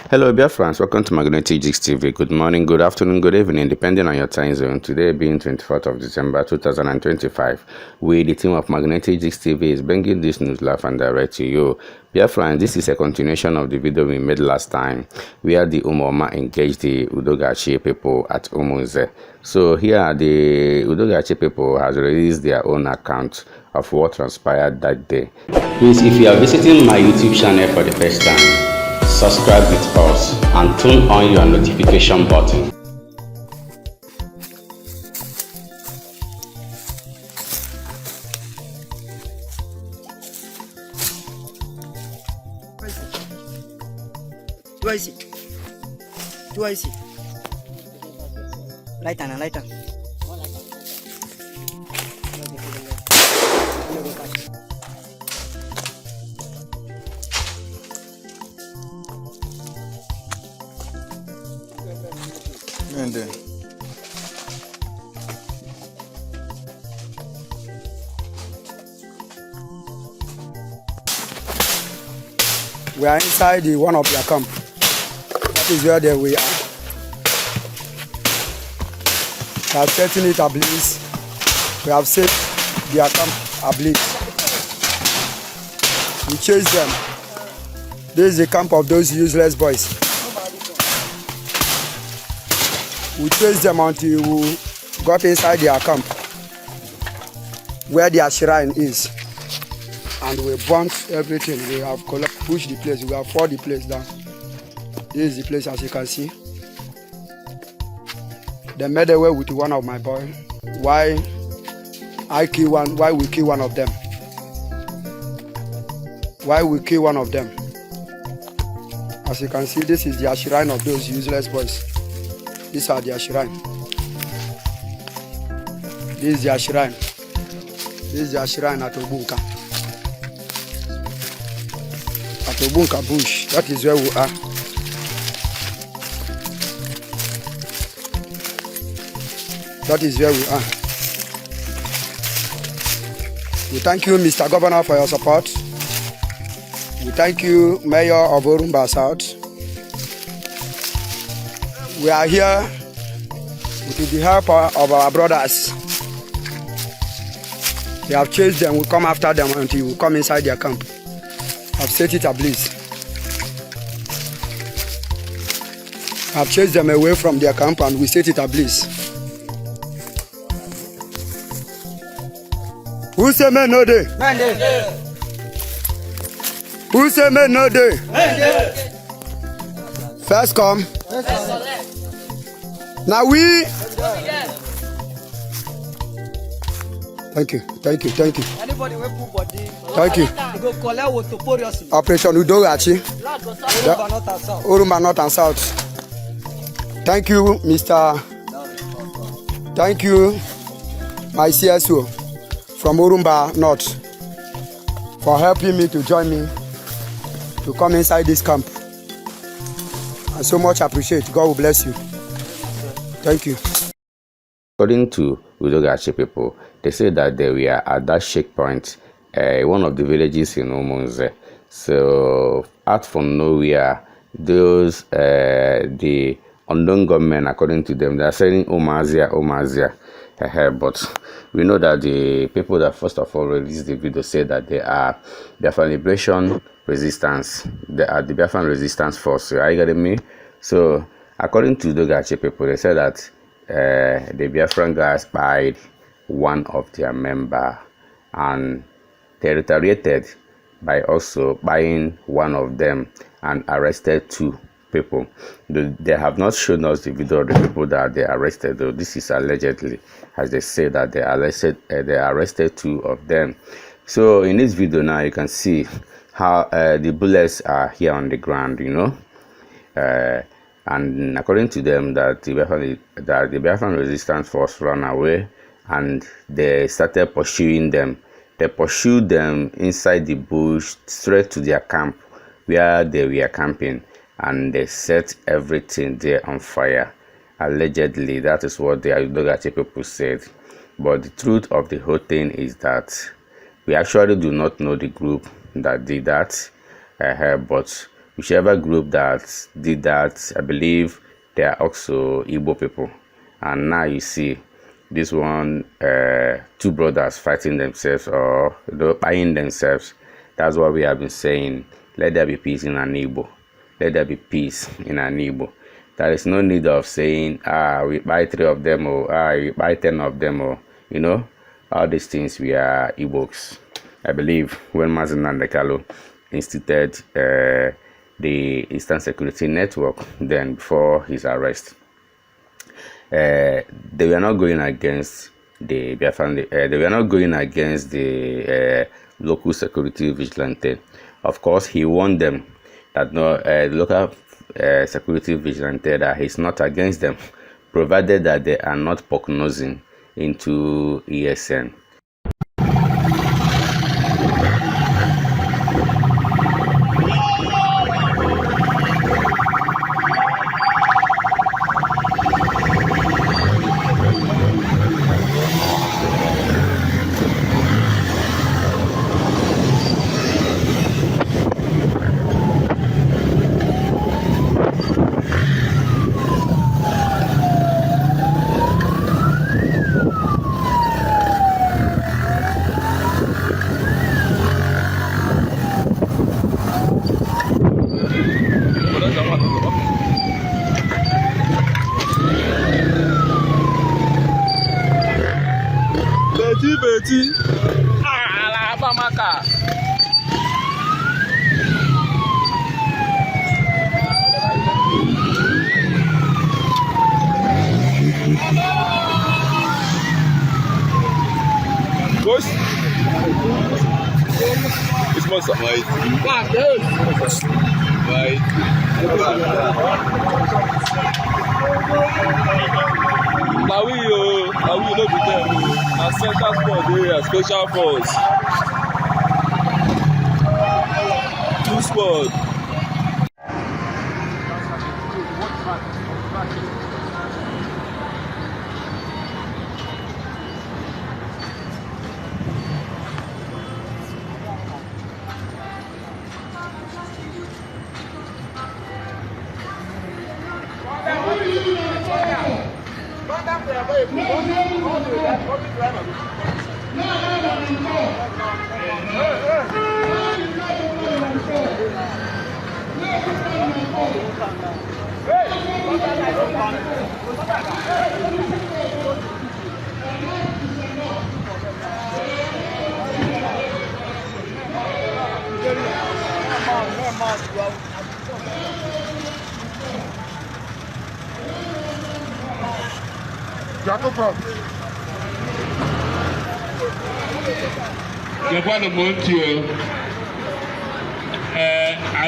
Hello, Biafrans. Welcome to Magnetic Gist TV. Good morning, good afternoon, good evening, depending on your time zone. Today being 24th of December 2025, we, the team of Magnetic Gist TV, is bringing this news live and direct to you. Biafrans, this is a continuation of the video we made last time, where the Umoma engaged the Udogachi people at Umunze. So here, the Udogachi people has released their own account of what transpired that day. Please, if you are visiting my YouTube channel for the first time, subscribe with us and turn on your notification button. Do I see? Light on. And then we are inside the one of their camp. That is where we are. We have setting it ablaze. We have set their camp ablaze. We chase them. This is the camp of those useless boys. We chased them until we got inside their camp, where their shrine is, and we burnt everything. We have pushed the place. We have fought the place down. This is the place, as you can see. They made away with one of my boys. Why we kill one of them? Why we kill one of them? As you can see, this is the shrine of those useless boys. These are their shrine. This is their shrine. This is their shrine at Obunka. At Obunka bush. That is where we are. That is where we are. We thank you, Mr. Governor, for your support. We thank you, Mayor of Orumba South. We are here with the help of our brothers. We have chased them. We come after them until we come inside their camp. I've set it ablaze. I've chased them away from their camp and we set it ablaze. Who say men no day? Who say men no day? First come. Now we. Thank you. Anybody will put body. Thank you. Go collect with Toporiously. Operation Udogachi. Urumba North and South. Thank you, Mr. Thank you, my CSO from Urumba North, for helping me to join me to come inside this camp. I so much appreciate. God will bless you. Thank you. According to Udogachi people, they say that they were at that checkpoint, one of the villages in Umunze. So out from nowhere, those the unknown gunmen, according to them, they are saying Umunze. But we know that the people that first of all released the video say that they are Biafran Liberation Resistance. They are the Biafran Resistance Force. Are you getting me? So according to Udogachi people, they said that the Biafran guys Kpaied one of their members, and they retaliated by also buying one of them and arrested two people. They have not shown us the video of the people that they arrested, though this is allegedly, as they say that they arrested two of them. So in this video now, you can see how the bullets are here on the ground, and according to them, that the Biafran Resistance Force ran away and they started pursuing them. They pursued them inside the bush straight to their camp where they were camping, and they set everything there on fire. Allegedly, that is what the Udogachi people said. But the truth of the whole thing is that we actually do not know the group that did that, but whichever group that did that, I believe they are also Igbo people. And now you see this one, two brothers fighting themselves or buying themselves. That's what we have been saying. Let there be peace in an Igbo. Let there be peace in an Igbo. There is no need of saying, we buy 3 of them, or we buy 10 of them, or all these things. We are Igbos. I believe when Mazen Nandekalo instituted the Eastern Security Network, then before his arrest, they were not going against the Biafran. They were not going against the local security vigilante. Of course, he warned them that the local security vigilante, that he's not against them, provided that they are not poke-nosing into ESN. Betty. Alabamaka. Ghost. It's monster. Right. Right. Now we no be there. Now center sport area, special force. 2 sport. Japan Montio, I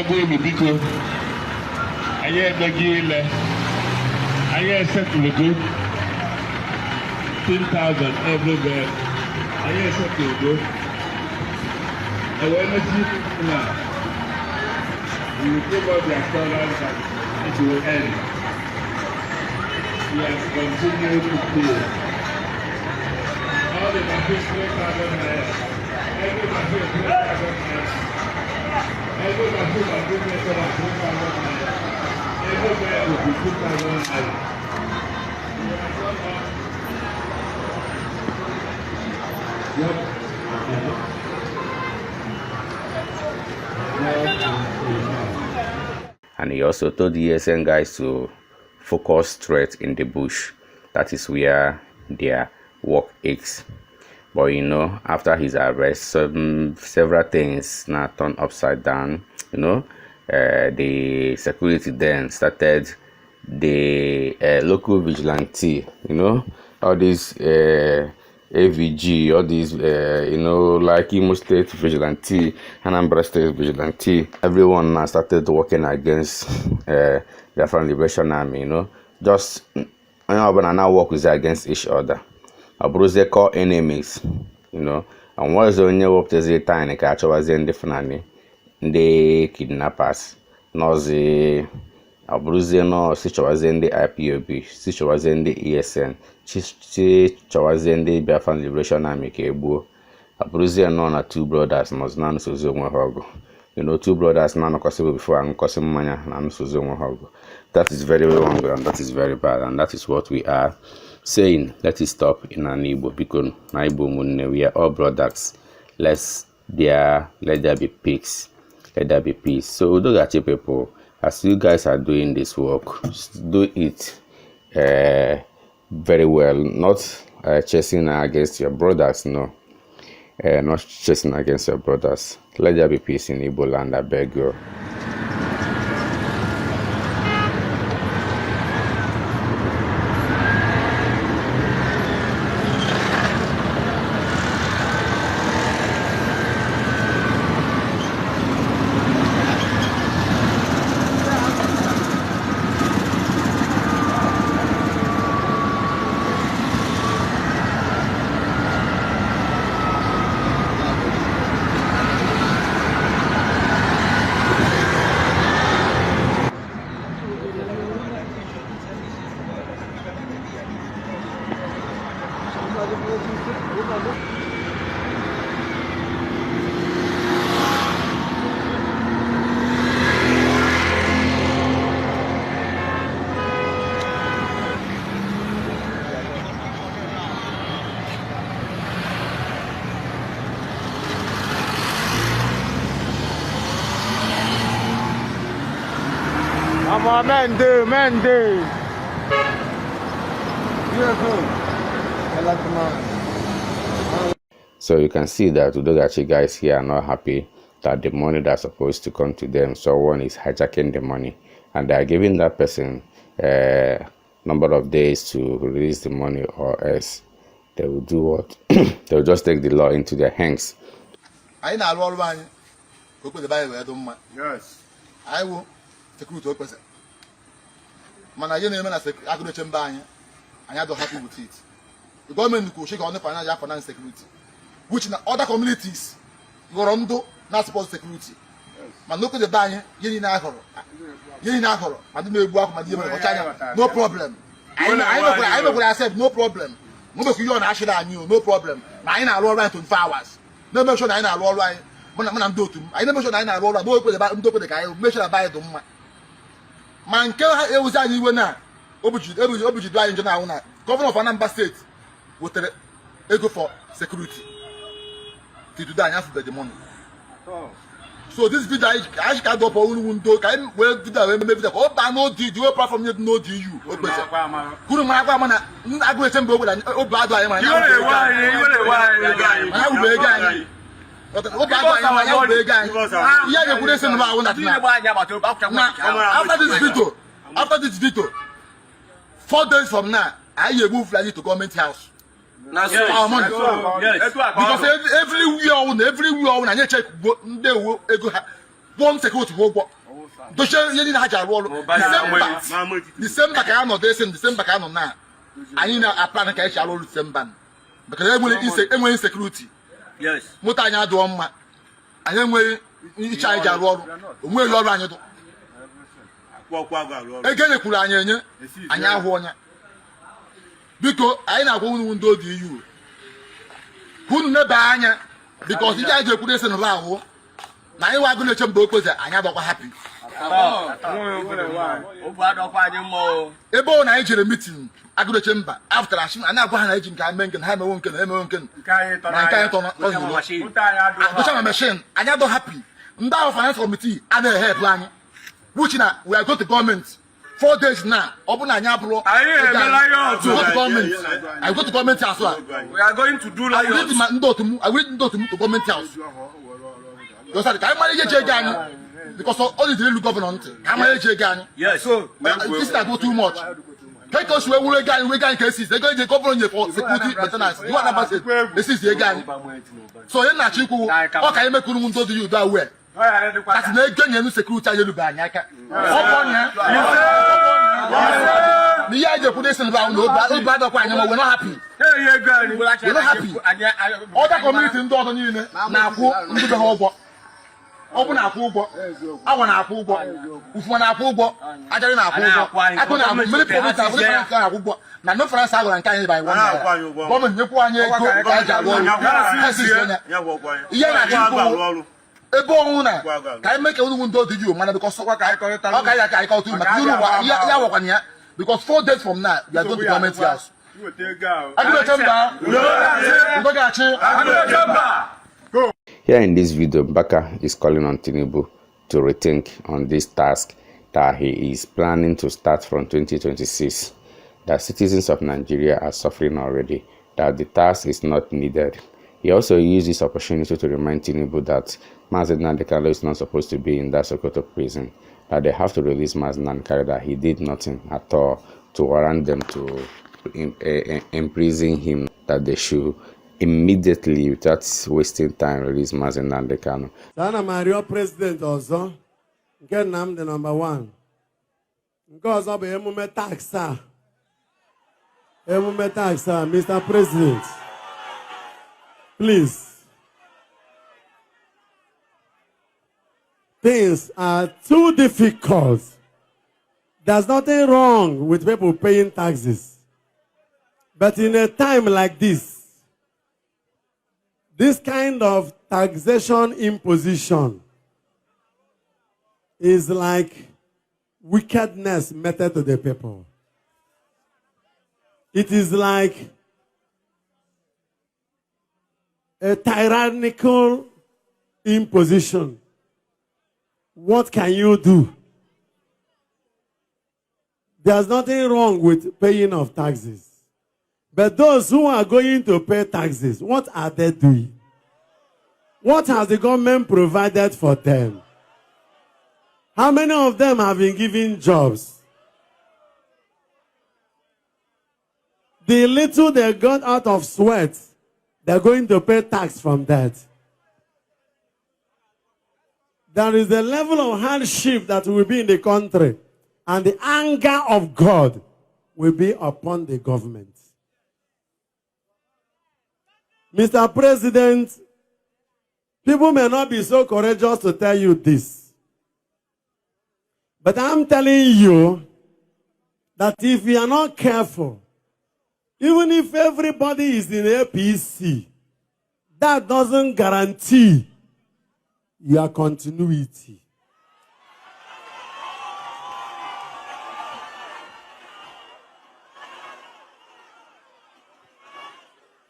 go to Biko. I the Gila. I set to the good 10,000 everywhere. I set to the good. I want to see now. We will give out their dollars and it will end. We have continued to pay. All the machines 3,000 naira. Every machine 3,000 naira. Every machine will bring me 3,000 naira. Everywhere will be 2,000 naira. And he also told the ESN guys to focus straight in the bush. That is where their work is. But after his arrest, several things now turned upside down. The security then started the local vigilante. All these AVG, all these like Imo State vigilante, Anambra State vigilante. Everyone now started working against the Biafran Liberation Army. Just now work with against each other. Abruze call enemies, and what is the only work to the time catch was in the Fulani, the kidnappers, no the Abruze no such was in the IPOB, such was in the ESN, such was in the Biafran Liberation Army Kebu. Abruze no na 2 brothers must none so Hogo. two brothers now before and that is very wrong and that is very bad, and that is what we are saying. Let it stop in an Igbo because we are all brothers. Let there be peace. Let there be peace. So Udogachi people, as you guys are doing this work, do it very well, not chasing against your brothers, no. Not chasing against your brothers. Let there be peace in Igbo land, I beg you. Mende. So you can see that Udogachi guys here are not happy that the money that's supposed to come to them, someone is hijacking the money, and they are giving that person a number of days to release the money, or else they will do what? They will just take the law into their hands. I know all one. Go to the Bible. I don't mind. Yes. I will take you to a person. Man, I didn't even say I could chamber, and I don't happy with it. The government could shake on the financial security, which in other communities, you are under not supposed security. Man, look at the bank, you in Ahoro. You in Ahoro. I don't know what my dear, no problem. I know what I said, no problem. No, you on actually I knew, no problem. I know all right 24 hours. No, make sure I know all right. When I'm doing, I never sure I know all right. Don't put the guy, make sure I buy them. Man, it was anywhere now. Obuji dry in general. Governor of Anambra State with the ego for security. To do that, you have to pay the money. So this video, I can't go for one window. Can well do that. Maybe the oh, no, do you platform yet? No, do you? Couldn't my man, I go to go and oh, bad. I am. After this video, 4 days from now, I will move like to government house. That's our money. Because everywhere, I check they will one security work. December can not this in December can now. I need a plan to catch all December because everyone is security. Yes. Mutanya do on my. I am where each eye are all. Where you are running. Again, a Kuranya, and I want because I know who do you. Who never anya because you guys put this in a row. Now you are going to jump because I never happy. Ebo Nigeria meeting. I go to chamber after I and now go and I can make and have a woman machine. I never happy. Now finance committee and a hair plan. Which now we are going to government 4 days now. Open a nyabro. I go to government as well. We are going to do like I will go to government house. Because I manage again. Because only the little government. I manage again. Yes. So this is go too much. Because we can cases. They're going to government for security maintenance. You are about this is the again. So you're not chiku. Okay, make you do you that way. That's not getting security. You ban. The idea put this in about no bad of we're not happy. We're not happy. Other communities don't need now into the whole. Open a pool, I want a pool, if one a pool, I don't know. I couldn't have many people. Now, no France, I will carry by one woman. You go and ebe ọnwụ na ka anyị mee ka unu ndo dị you mana because ọ ka anyị call to maka unu ya wakwana ya because 4 days from now we are going to government house. Here in this video, Baka is calling on Tinubu to rethink on this task that he is planning to start from 2026. That citizens of Nigeria are suffering already, that the task is not needed. He also used this opportunity to remind Tinubu that Mazi Nnamdi Kanu is not supposed to be in that Sokoto prison, that they have to release Mazi Nnamdi Kanu, that he did nothing at all to warrant them to imprison him, that they should immediately, without wasting time, release Mazi Nnamdi Kanu. Sana Mario President also, nke Nnamdi number 1. Nke ọzọ bụ emume taxa. Emume taxa, Mr. President. Please. Things are too difficult. There's nothing wrong with people paying taxes. But in a time like this kind of taxation imposition is like wickedness meted to the people. It is like a tyrannical imposition. What can you do? There's nothing wrong with paying of taxes. But those who are going to pay taxes, what are they doing? What has the government provided for them? How many of them have been given jobs? The little they got out of sweat, they're going to pay tax from that. There is a level of hardship that will be in the country, and the anger of God will be upon the government. Mr. President, people may not be so courageous to tell you this, but I'm telling you that if you are not careful, even if everybody is in APC, that doesn't guarantee your continuity.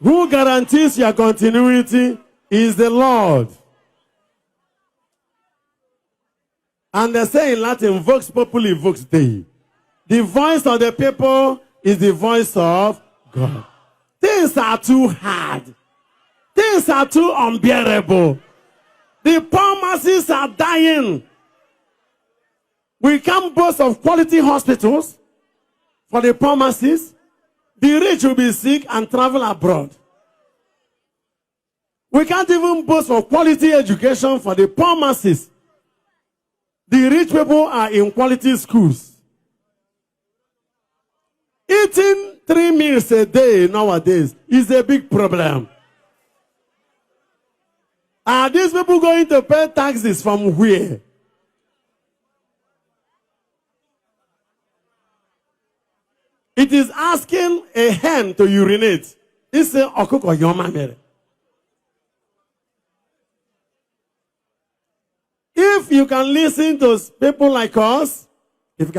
Who guarantees your continuity is the Lord. And they say in Latin, vox populi, vox Dei. The voice of the people is the voice of God. Things are too hard. Things are too unbearable. The poor masses are dying. We can't boast of quality hospitals for the poor masses. The rich will be sick and travel abroad. We can't even boast of quality education for the poor masses. The rich people are in quality schools. Eating 3 meals a day nowadays is a big problem. Are these people going to pay taxes from where? It is asking a hen to urinate. It's a okoko yomamere. If you can listen to people like us, it's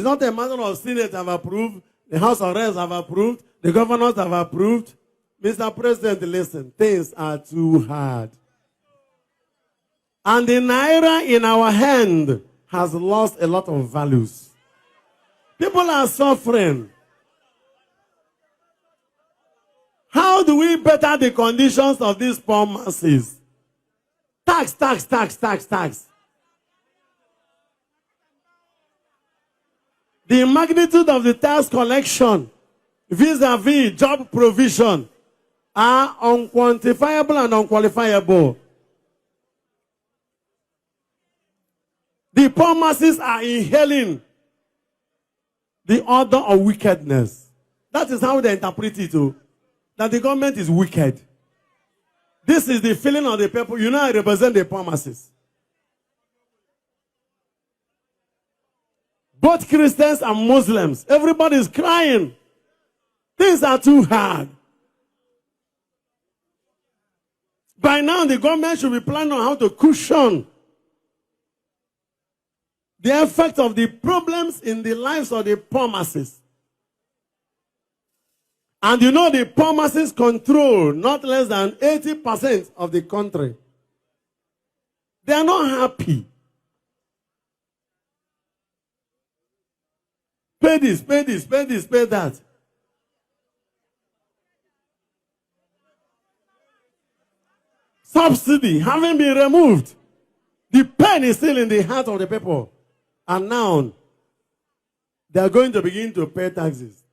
not a matter of Senate have approved, the House of Reps have approved, the governors have approved. Mr. President, listen, things are too hard. And the naira in our hand has lost a lot of values. People are suffering. How do we better the conditions of these poor masses? Tax. The magnitude of the tax collection vis-a-vis job provision are unquantifiable and unqualifiable. The poor masses are inhaling the order of wickedness. That is how they interpret it, too. That the government is wicked. This is the feeling of the people. You know, I represent the poor masses. Both Christians and Muslims. Everybody is crying. Things are too hard. By now, the government should be planning on how to cushion the effect of the problems in the lives of the poor masses. And you know the poor masses control not less than 80% of the country. They are not happy. Pay this, pay this, pay this, pay that. Subsidy having been removed. The pain is still in the heart of the people. And now, they are going to begin to pay taxes.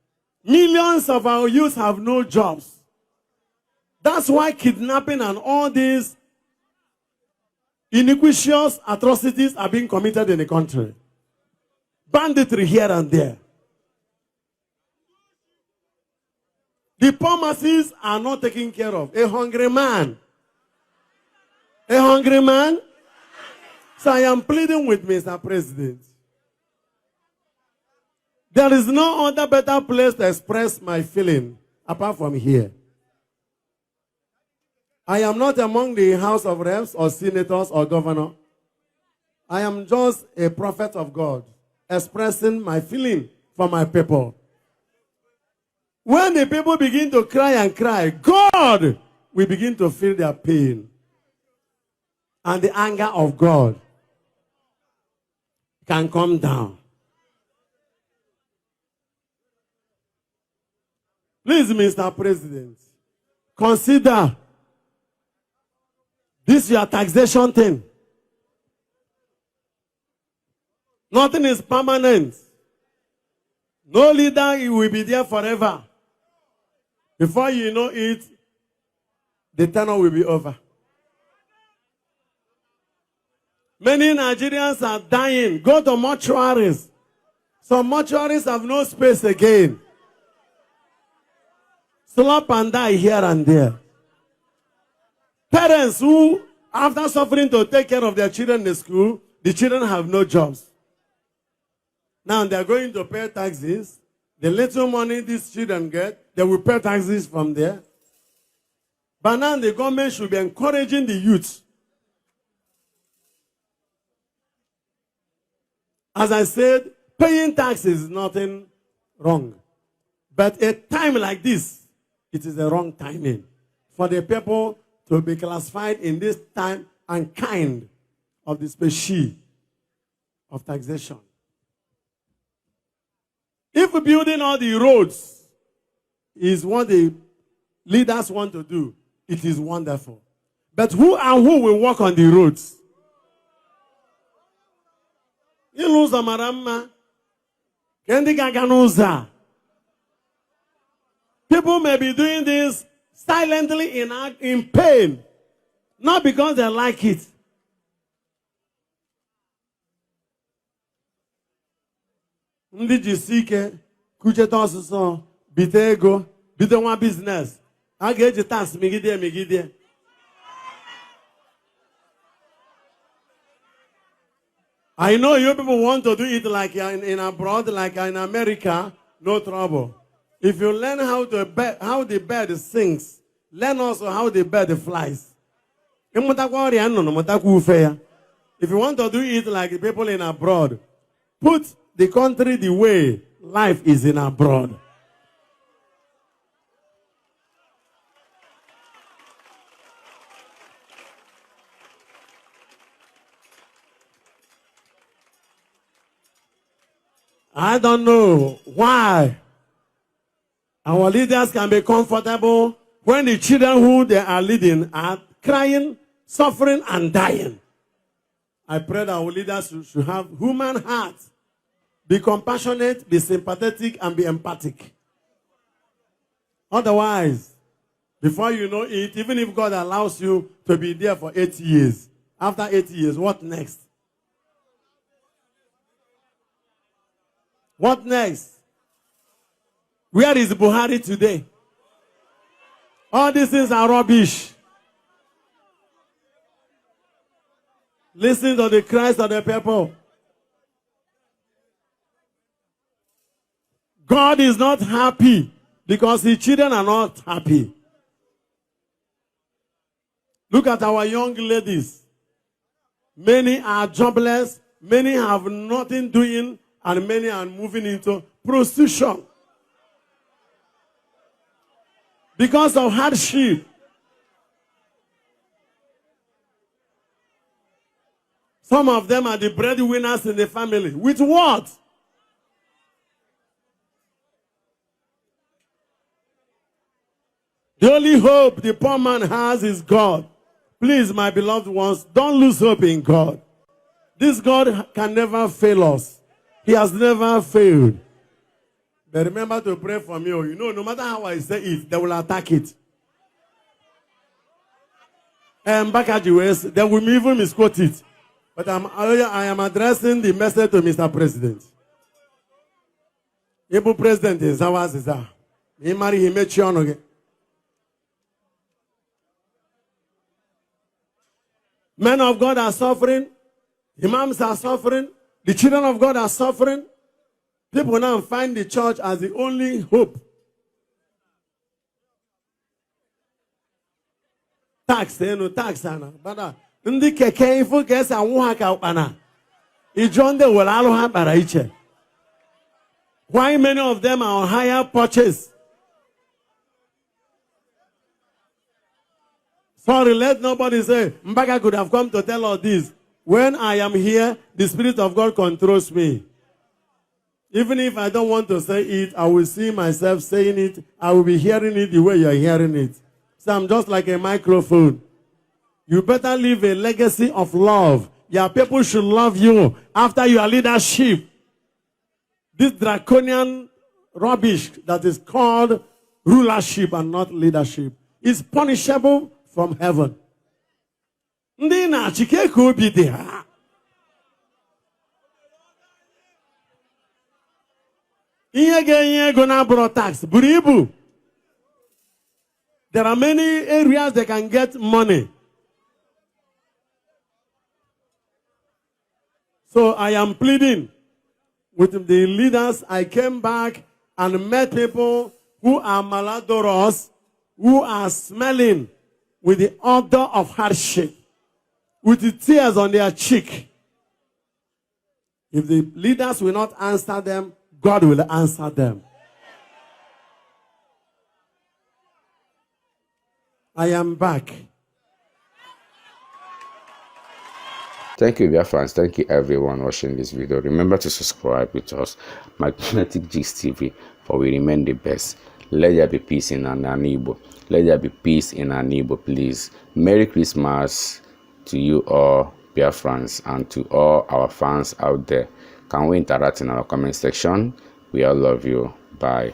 Millions of our youth have no jobs. That's why kidnapping and all these iniquitous atrocities are being committed in the country. Banditry here and there. The poor masses are not taken care of. A hungry man. A hungry man. So I am pleading with Mr. President. There is no other better place to express my feeling apart from here. I am not among the House of Reps or senators or governor. I am just a prophet of God expressing my feeling for my people. When the people begin to cry and cry, God will begin to feel their pain. And the anger of God can come down. Please, Mr. President, consider this your taxation thing. Nothing is permanent. No leader will be there forever. Before you know it, the tenure will be over. Many Nigerians are dying. Go to mortuaries. Some mortuaries have no space again. Slap and die here and there. Parents who, after suffering to take care of their children in the school, the children have no jobs. Now they are going to pay taxes. The little money these children get, they will pay taxes from there. But now the government should be encouraging the youth. As I said, paying taxes is nothing wrong. But a time like this, it is the wrong timing for the people to be classified in this time and kind of the species of taxation. If building all the roads is what the leaders want to do, it is wonderful. But who and who will walk on the roads? Iluza marama. Kendi gaganuza. People may be doing this silently in pain, not because they like it. Ndị jisike kucheta ọsụsọ bite ego bite nwa business a ga-eji tax megide. I know you people want to do it like in abroad, like in America, no trouble. If you learn how the bird sings, learn also how the bird flies. If you want to do it like the people in abroad, put the country the way life is in abroad. I don't know why our leaders can be comfortable when the children who they are leading are crying, suffering, and dying. I pray that our leaders should have human hearts. Be compassionate, be sympathetic, and be empathic. Otherwise, before you know it, even if God allows you to be there for 8 years, after 8 years, what next? What next? Where is Buhari today? All these things are rubbish. Listen to the cries of the people. God is not happy because his children are not happy. Look at our young ladies. Many are jobless, many have nothing doing, and many are moving into prostitution. Because of hardship. Some of them are the breadwinners in the family. With what? The only hope the poor man has is God. Please, my beloved ones, don't lose hope in God. This God can never fail us. He has never failed. But remember to pray for me. You know, no matter how I say it, they will attack it. Back at US, they will even misquote it. But I am addressing the message to Mr. President. Able President is ours. He marry him, make sure again. Men of God are suffering. Imams are suffering. The children of God are suffering. People now find the church as the only hope. Tax, tax, but ndị keke ifo ga-esi anwụ ha ka ụkpana. Ijo ndị were alụ ha kpara iche. Why many of them are on higher purchase? Sorry, let nobody say, Mbaka could have come to tell us this. When I am here, the Spirit of God controls me. Even if I don't want to say it, I will see myself saying it. I will be hearing it the way you're hearing it. So I'm just like a microphone. You better leave a legacy of love. Your people should love you after your leadership. This draconian rubbish that is called rulership and not leadership is punishable from heaven. Ndị na-achike ka obi dị ha. Ihe ga-enye ego na abụrụ tax buru ibu. There are many areas they can get money. So I am pleading with the leaders. I came back and met people who are malodorous, who are smelling with the odor of hardship, with the tears on their cheek. If the leaders will not answer them, God will answer them. I am back. Thank you, Biafrans. Thank you, everyone watching this video. Remember to subscribe with us, Magnetic Gist TV, for we remain the best. Let there be peace in Ananibo. Let there be peace in Ananibo, please. Merry Christmas to you all, Biafrans, and to all our fans out there. Can we interact in our comment section? We all love you. Bye.